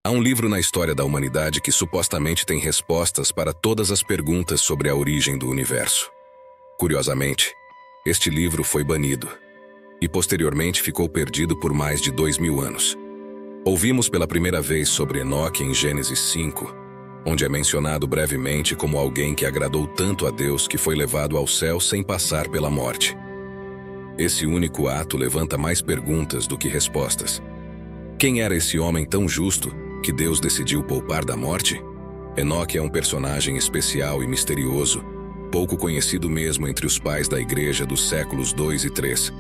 Há um livro na história da humanidade que supostamente tem respostas para todas as perguntas sobre a origem do universo. Curiosamente, este livro foi banido e posteriormente ficou perdido por mais de 2000 anos. Ouvimos pela primeira vez sobre Enoque em Gênesis 5, onde é mencionado brevemente como alguém que agradou tanto a Deus que foi levado ao céu sem passar pela morte. Esse único ato levanta mais perguntas do que respostas. Quem era esse homem tão justo que Deus decidiu poupar da morte? Enoque é um personagem especial e misterioso, pouco conhecido mesmo entre os pais da Igreja dos séculos 2 e 3,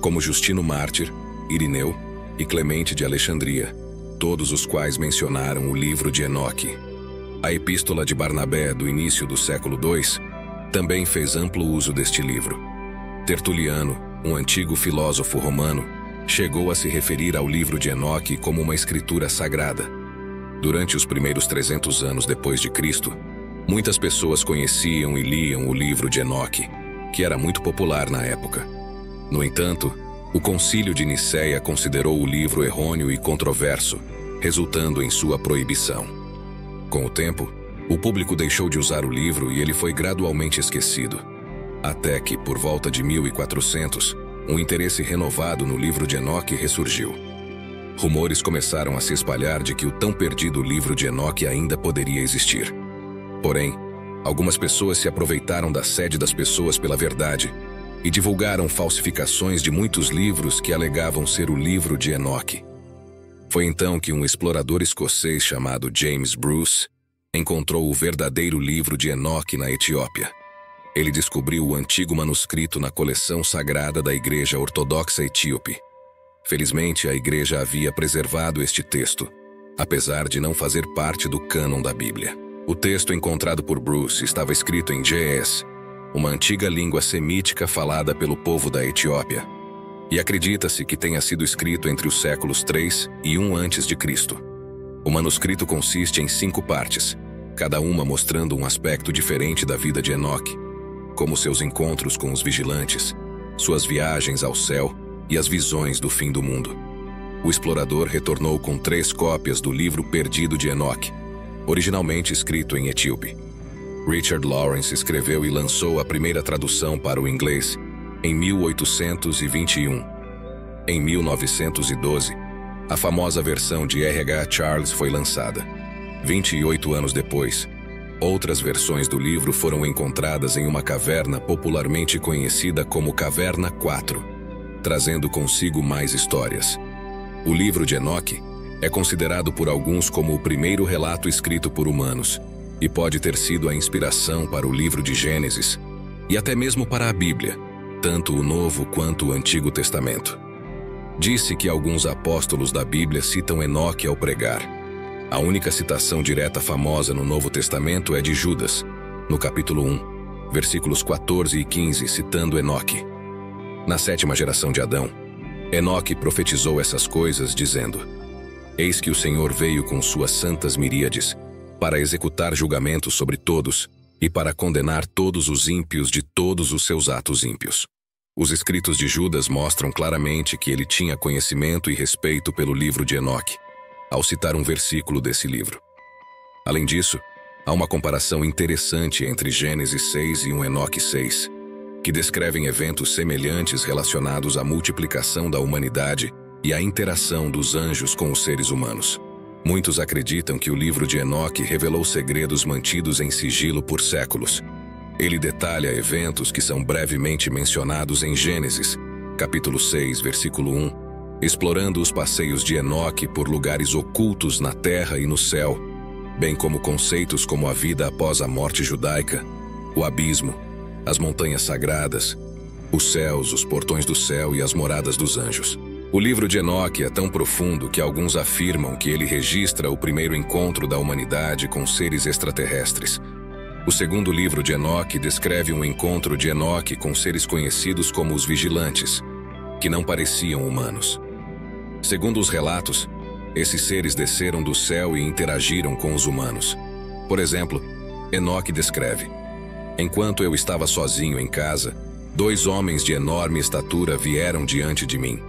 como Justino Mártir, Irineu e Clemente de Alexandria, todos os quais mencionaram o livro de Enoque. A Epístola de Barnabé, do início do século II, também fez amplo uso deste livro. Tertuliano, um antigo filósofo romano, chegou a se referir ao livro de Enoque como uma escritura sagrada. Durante os primeiros 300 anos depois de Cristo, muitas pessoas conheciam e liam o livro de Enoque, que era muito popular na época. No entanto, o Concílio de Nicéia considerou o livro errôneo e controverso, resultando em sua proibição. Com o tempo, o público deixou de usar o livro e ele foi gradualmente esquecido, até que, por volta de 1400, um interesse renovado no livro de Enoque ressurgiu. Rumores começaram a se espalhar de que o tão perdido livro de Enoque ainda poderia existir. Porém, algumas pessoas se aproveitaram da sede das pessoas pela verdade e divulgaram falsificações de muitos livros que alegavam ser o livro de Enoque. Foi então que um explorador escocês chamado James Bruce encontrou o verdadeiro livro de Enoque na Etiópia. Ele descobriu o antigo manuscrito na coleção sagrada da Igreja Ortodoxa Etíope. Felizmente, a Igreja havia preservado este texto, apesar de não fazer parte do cânon da Bíblia. O texto encontrado por Bruce estava escrito em Ge'ez, uma antiga língua semítica falada pelo povo da Etiópia, e acredita-se que tenha sido escrito entre os séculos 3 e 1 a.C. O manuscrito consiste em 5 partes, cada uma mostrando um aspecto diferente da vida de Enoque, como seus encontros com os vigilantes, suas viagens ao céu e as visões do fim do mundo. O explorador retornou com 3 cópias do livro perdido de Enoque, originalmente escrito em etíope. Richard Lawrence escreveu e lançou a primeira tradução para o inglês em 1821. Em 1912, a famosa versão de R.H. Charles foi lançada. 28 anos depois, outras versões do livro foram encontradas em uma caverna popularmente conhecida como Caverna 4, trazendo consigo mais histórias. O livro de Enoque é considerado por alguns como o primeiro relato escrito por humanos e pode ter sido a inspiração para o livro de Gênesis e até mesmo para a Bíblia, tanto o Novo quanto o Antigo Testamento. Disse que alguns apóstolos da Bíblia citam Enoque ao pregar. A única citação direta famosa no Novo Testamento é de Judas, no capítulo 1, versículos 14 e 15, citando Enoque. Na 7ª geração de Adão, Enoque profetizou essas coisas, dizendo: Eis que o Senhor veio com suas santas miríades para executar julgamento sobre todos e para condenar todos os ímpios de todos os seus atos ímpios. Os escritos de Judas mostram claramente que ele tinha conhecimento e respeito pelo livro de Enoque, ao citar um versículo desse livro. Além disso, há uma comparação interessante entre Gênesis 6 e 1 Enoque 6, que descrevem eventos semelhantes relacionados à multiplicação da humanidade e à interação dos anjos com os seres humanos. Muitos acreditam que o livro de Enoque revelou segredos mantidos em sigilo por séculos. Ele detalha eventos que são brevemente mencionados em Gênesis, capítulo 6, versículo 1, explorando os passeios de Enoque por lugares ocultos na terra e no céu, bem como conceitos como a vida após a morte judaica, o abismo, as montanhas sagradas, os céus, os portões do céu e as moradas dos anjos. O livro de Enoque é tão profundo que alguns afirmam que ele registra o primeiro encontro da humanidade com seres extraterrestres. O segundo livro de Enoque descreve um encontro de Enoque com seres conhecidos como os vigilantes, que não pareciam humanos. Segundo os relatos, esses seres desceram do céu e interagiram com os humanos. Por exemplo, Enoque descreve: Enquanto eu estava sozinho em casa, 2 homens de enorme estatura vieram diante de mim.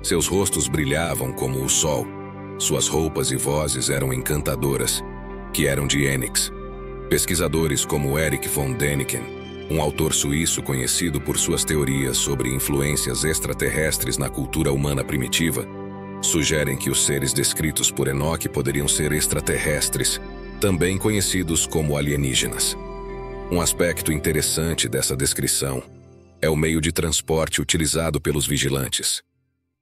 Seus rostos brilhavam como o sol. Suas roupas e vozes eram encantadoras, que eram de Ênix. Pesquisadores como Erich von Däniken, um autor suíço conhecido por suas teorias sobre influências extraterrestres na cultura humana primitiva, sugerem que os seres descritos por Enoque poderiam ser extraterrestres, também conhecidos como alienígenas. Um aspecto interessante dessa descrição é o meio de transporte utilizado pelos vigilantes.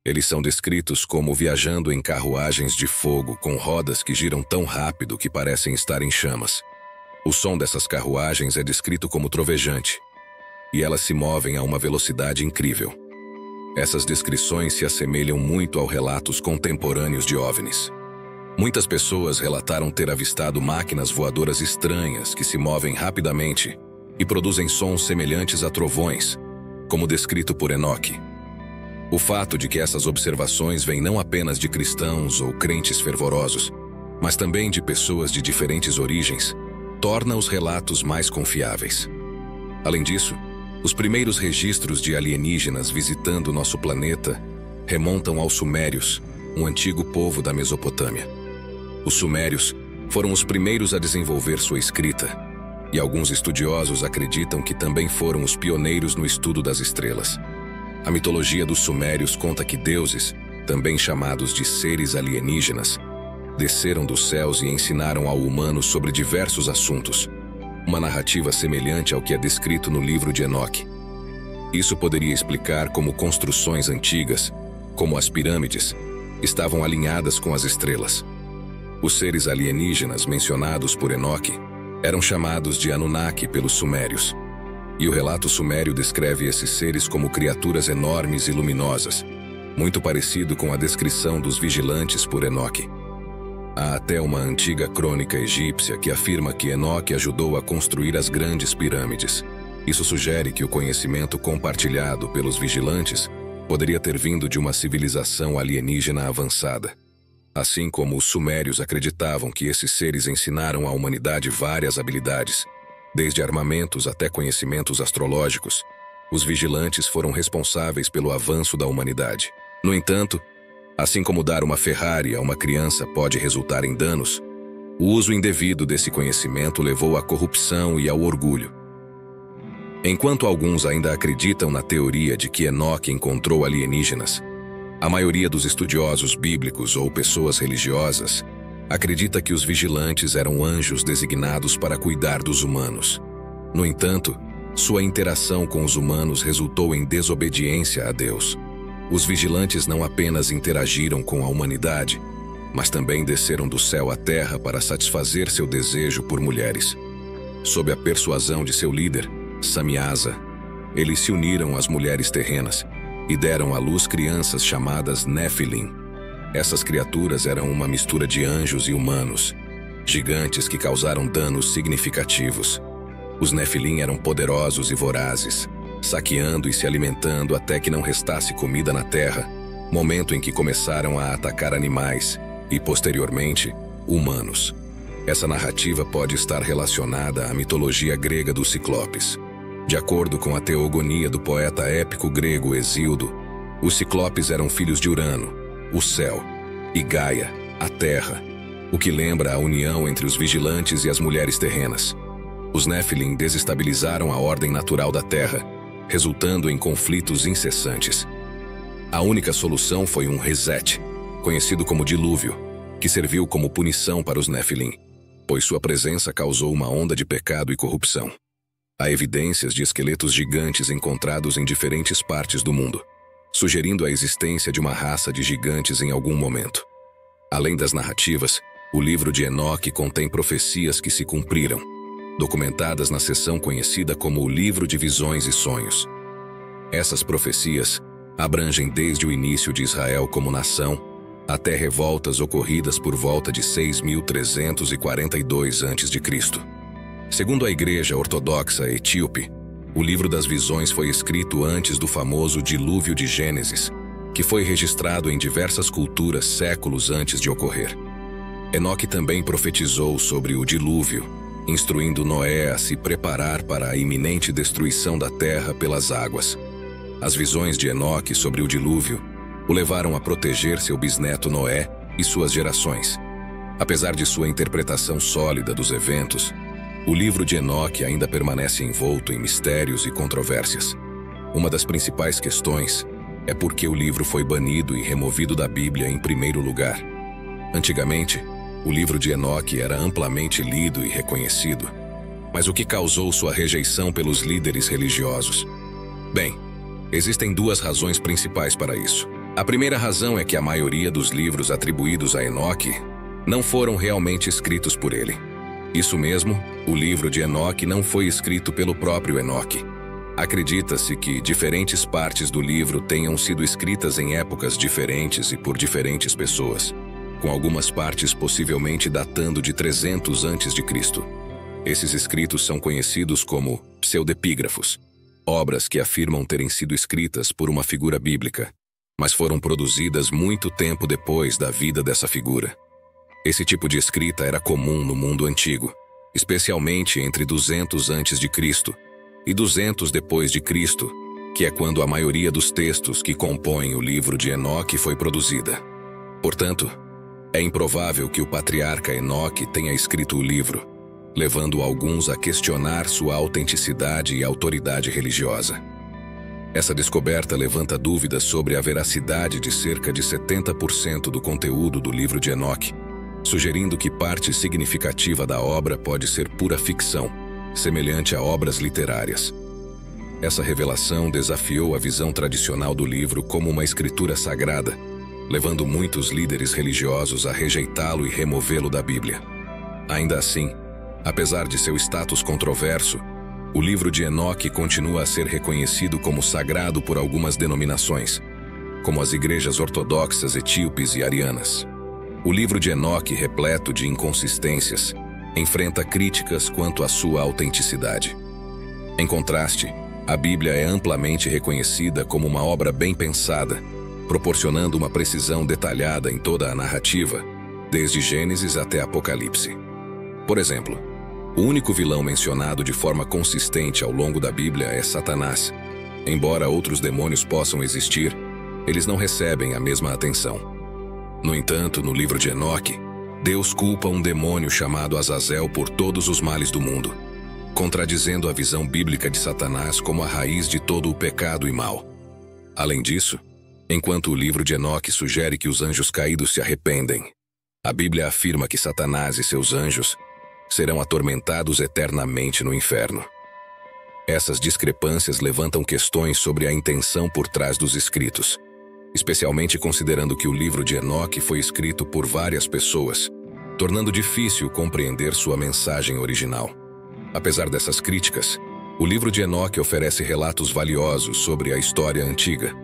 Eles são descritos como viajando em carruagens de fogo com rodas que giram tão rápido que parecem estar em chamas. O som dessas carruagens é descrito como trovejante, e elas se movem a uma velocidade incrível. Essas descrições se assemelham muito aos relatos contemporâneos de OVNIs. Muitas pessoas relataram ter avistado máquinas voadoras estranhas que se movem rapidamente e produzem sons semelhantes a trovões, como descrito por Enoque. O fato de que essas observações vêm não apenas de cristãos ou crentes fervorosos, mas também de pessoas de diferentes origens, torna os relatos mais confiáveis. Além disso, os primeiros registros de alienígenas visitando nosso planeta remontam aos Sumérios, um antigo povo da Mesopotâmia. Os Sumérios foram os primeiros a desenvolver sua escrita, e alguns estudiosos acreditam que também foram os pioneiros no estudo das estrelas. A mitologia dos Sumérios conta que deuses, também chamados de seres alienígenas, desceram dos céus e ensinaram ao humano sobre diversos assuntos, uma narrativa semelhante ao que é descrito no livro de Enoque. Isso poderia explicar como construções antigas, como as pirâmides, estavam alinhadas com as estrelas. Os seres alienígenas mencionados por Enoque eram chamados de Anunnaki pelos sumérios, e o relato sumério descreve esses seres como criaturas enormes e luminosas, muito parecido com a descrição dos vigilantes por Enoque. Há até uma antiga crônica egípcia que afirma que Enoque ajudou a construir as grandes pirâmides. Isso sugere que o conhecimento compartilhado pelos vigilantes poderia ter vindo de uma civilização alienígena avançada. Assim como os sumérios acreditavam que esses seres ensinaram à humanidade várias habilidades, desde armamentos até conhecimentos astrológicos, os vigilantes foram responsáveis pelo avanço da humanidade. No entanto, assim como dar uma Ferrari a uma criança pode resultar em danos, o uso indevido desse conhecimento levou à corrupção e ao orgulho. Enquanto alguns ainda acreditam na teoria de que Enoque encontrou alienígenas, a maioria dos estudiosos bíblicos ou pessoas religiosas acredita que os vigilantes eram anjos designados para cuidar dos humanos. No entanto, sua interação com os humanos resultou em desobediência a Deus. Os vigilantes não apenas interagiram com a humanidade, mas também desceram do céu à terra para satisfazer seu desejo por mulheres. Sob a persuasão de seu líder, Samiasa, eles se uniram às mulheres terrenas e deram à luz crianças chamadas Nephilim. Essas criaturas eram uma mistura de anjos e humanos, gigantes que causaram danos significativos. Os Nephilim eram poderosos e vorazes, saqueando e se alimentando até que não restasse comida na terra, momento em que começaram a atacar animais e, posteriormente, humanos. Essa narrativa pode estar relacionada à mitologia grega dos Ciclopes. De acordo com a teogonia do poeta épico grego Hesíodo, os Ciclopes eram filhos de Urano, o céu, e Gaia, a terra, o que lembra a união entre os vigilantes e as mulheres terrenas. Os Nephilim desestabilizaram a ordem natural da terra, resultando em conflitos incessantes. A única solução foi um reset, conhecido como dilúvio, que serviu como punição para os Nephilim, pois sua presença causou uma onda de pecado e corrupção. Há evidências de esqueletos gigantes encontrados em diferentes partes do mundo, sugerindo a existência de uma raça de gigantes em algum momento. Além das narrativas, o livro de Enoque contém profecias que se cumpriram, documentadas na seção conhecida como o Livro de Visões e Sonhos. Essas profecias abrangem desde o início de Israel como nação até revoltas ocorridas por volta de 6.342 a.C. Segundo a Igreja Ortodoxa Etíope, o Livro das Visões foi escrito antes do famoso Dilúvio de Gênesis, que foi registrado em diversas culturas séculos antes de ocorrer. Enoque também profetizou sobre o dilúvio, instruindo Noé a se preparar para a iminente destruição da terra pelas águas. As visões de Enoque sobre o dilúvio o levaram a proteger seu bisneto Noé e suas gerações. Apesar de sua interpretação sólida dos eventos, o livro de Enoque ainda permanece envolto em mistérios e controvérsias. Uma das principais questões é por que o livro foi banido e removido da Bíblia em primeiro lugar. Antigamente, o livro de Enoque era amplamente lido e reconhecido. Mas o que causou sua rejeição pelos líderes religiosos? Bem, existem duas razões principais para isso. A primeira razão é que a maioria dos livros atribuídos a Enoque não foram realmente escritos por ele. Isso mesmo, o livro de Enoque não foi escrito pelo próprio Enoque. Acredita-se que diferentes partes do livro tenham sido escritas em épocas diferentes e por diferentes pessoas, com algumas partes possivelmente datando de 300 a.C. Esses escritos são conhecidos como pseudepígrafos, obras que afirmam terem sido escritas por uma figura bíblica, mas foram produzidas muito tempo depois da vida dessa figura. Esse tipo de escrita era comum no mundo antigo, especialmente entre 200 a.C. e 200 depois de Cristo, que é quando a maioria dos textos que compõem o livro de Enoque foi produzida. Portanto, é improvável que o patriarca Enoque tenha escrito o livro, levando alguns a questionar sua autenticidade e autoridade religiosa. Essa descoberta levanta dúvidas sobre a veracidade de cerca de 70% do conteúdo do livro de Enoque, sugerindo que parte significativa da obra pode ser pura ficção, semelhante a obras literárias. Essa revelação desafiou a visão tradicional do livro como uma escritura sagrada, levando muitos líderes religiosos a rejeitá-lo e removê-lo da Bíblia. Ainda assim, apesar de seu status controverso, o livro de Enoque continua a ser reconhecido como sagrado por algumas denominações, como as igrejas ortodoxas etíopes e arianas. O livro de Enoque, repleto de inconsistências, enfrenta críticas quanto à sua autenticidade. Em contraste, a Bíblia é amplamente reconhecida como uma obra bem pensada, proporcionando uma precisão detalhada em toda a narrativa, desde Gênesis até Apocalipse. Por exemplo, o único vilão mencionado de forma consistente ao longo da Bíblia é Satanás. Embora outros demônios possam existir, eles não recebem a mesma atenção. No entanto, no livro de Enoque, Deus culpa um demônio chamado Azazel por todos os males do mundo, contradizendo a visão bíblica de Satanás como a raiz de todo o pecado e mal. Além disso, enquanto o livro de Enoque sugere que os anjos caídos se arrependem, a Bíblia afirma que Satanás e seus anjos serão atormentados eternamente no inferno. Essas discrepâncias levantam questões sobre a intenção por trás dos escritos, especialmente considerando que o livro de Enoque foi escrito por várias pessoas, tornando difícil compreender sua mensagem original. Apesar dessas críticas, o livro de Enoque oferece relatos valiosos sobre a história antiga.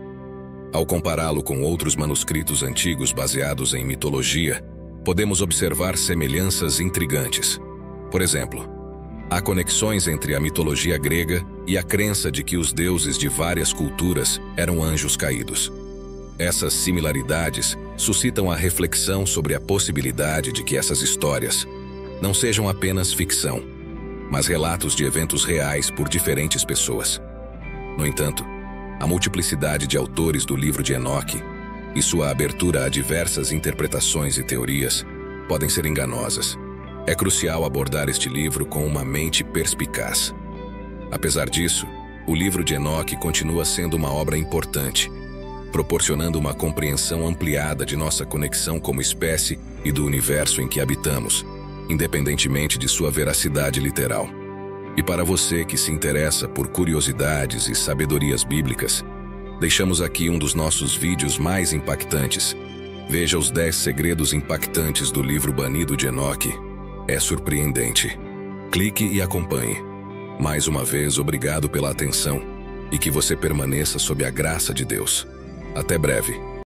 Ao compará-lo com outros manuscritos antigos baseados em mitologia, podemos observar semelhanças intrigantes. Por exemplo, há conexões entre a mitologia grega e a crença de que os deuses de várias culturas eram anjos caídos. Essas similaridades suscitam a reflexão sobre a possibilidade de que essas histórias não sejam apenas ficção, mas relatos de eventos reais por diferentes pessoas. No entanto, a multiplicidade de autores do livro de Enoque e sua abertura a diversas interpretações e teorias podem ser enganosas. É crucial abordar este livro com uma mente perspicaz. Apesar disso, o livro de Enoque continua sendo uma obra importante, proporcionando uma compreensão ampliada de nossa conexão como espécie e do universo em que habitamos, independentemente de sua veracidade literal. E para você que se interessa por curiosidades e sabedorias bíblicas, deixamos aqui um dos nossos vídeos mais impactantes. Veja os 10 segredos impactantes do livro banido de Enoque. É surpreendente. Clique e acompanhe. Mais uma vez, obrigado pela atenção e que você permaneça sob a graça de Deus. Até breve.